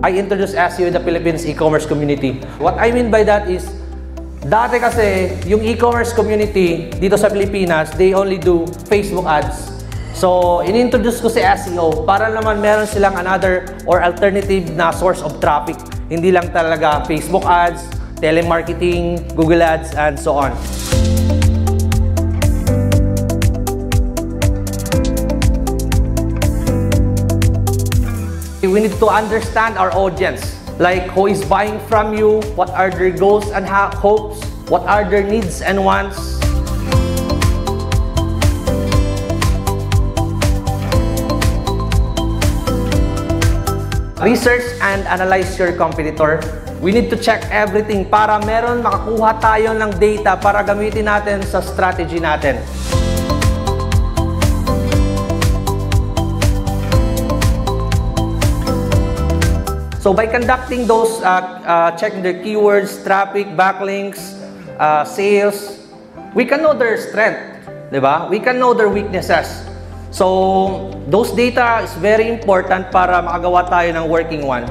I introduced SEO in the Philippines e-commerce community. What I mean by that is, dati kasi, yung e-commerce community dito sa Pilipinas, they only do Facebook ads. So, in-introduce ko si SEO para naman meron silang another or alternative na source of traffic. Hindi lang talaga Facebook ads, telemarketing, Google ads, and so on. We need to understand our audience, like who is buying from you, what are their goals and hopes, what are their needs and wants. Research and analyze your competitor. We need to check everything para meron makakuha tayo ng data para gamitin natin sa strategy natin. So by conducting those, checking their keywords, traffic, backlinks, sales, we can know their strength, diba? We can know their weaknesses. So those data is very important para makagawa tayo ng working one.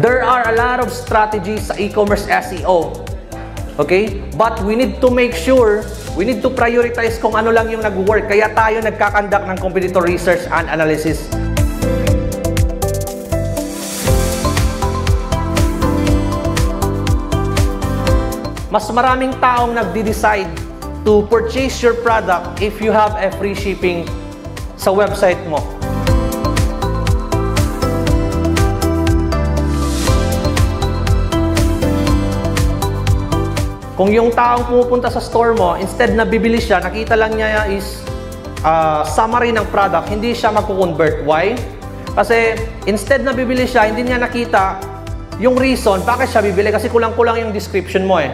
There are a lot of strategies sa e-commerce SEO. Okay? But we need to make sure, we need to prioritize kung ano lang yung nag-work. Kaya tayo nagkakandak ng competitor research and analysis. Mas maraming taong nagde-decide to purchase your product if you have a free shipping sa website mo. Kung yung taong pumupunta sa store mo, instead na bibili siya, nakita lang niya is summary ng product, hindi siya magko-convert. Why? Kasi instead na bibili siya, hindi niya nakita yung reason bakit siya bibili kasi kulang-kulang yung description mo eh.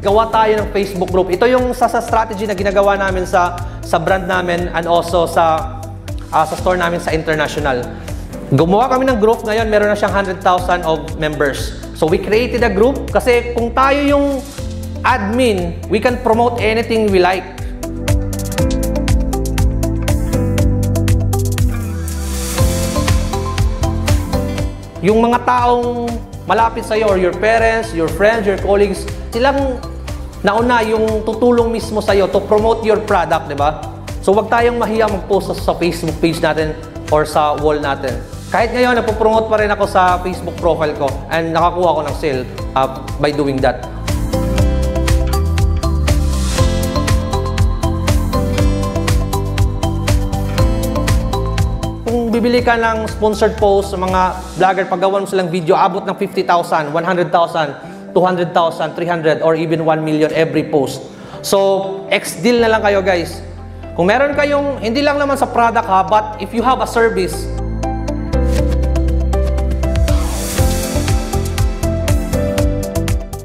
Gawa tayo ng Facebook group. Ito yung sa strategy na ginagawa namin sa brand namin and also sa store namin sa international. Gumawa kami ng group, ngayon meron na siyang 100,000 of members. So we created a group kasi kung tayo yung admin, we can promote anything we like. Yung mga taong malapit sa'yo or your parents, your friends, your colleagues, silang nauna yung tutulong mismo sa'yo to promote your product, di ba? So wag tayong mahiya mag-post sa Facebook page natin or sa wall natin. Kahit ngayon, napopromote pa rin ako sa Facebook profile ko and nakakuha ko ng sale by doing that. Kung bibili ka ng sponsored post sa mga vlogger, paggawan mo silang video, abot ng 50,000, 100,000, 200,000, 300, or even 1 million every post. So, X-deal na lang kayo guys. Kung meron kayong, hindi lang naman sa product ha, but if you have a service,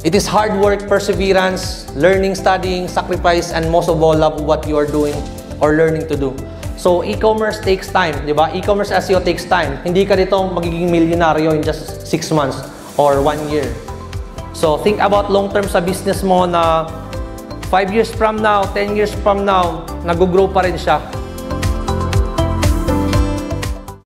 it is hard work, perseverance, learning, studying, sacrifice, and most of all, love what you are doing or learning to do. So, e-commerce takes time, di ba? E-commerce SEO takes time. Hindi ka dito magiging milyonaryo in just 6 months or 1 year. So, think about long-term sa business mo na 5 years from now, 10 years from now, nag-grow pa rin siya.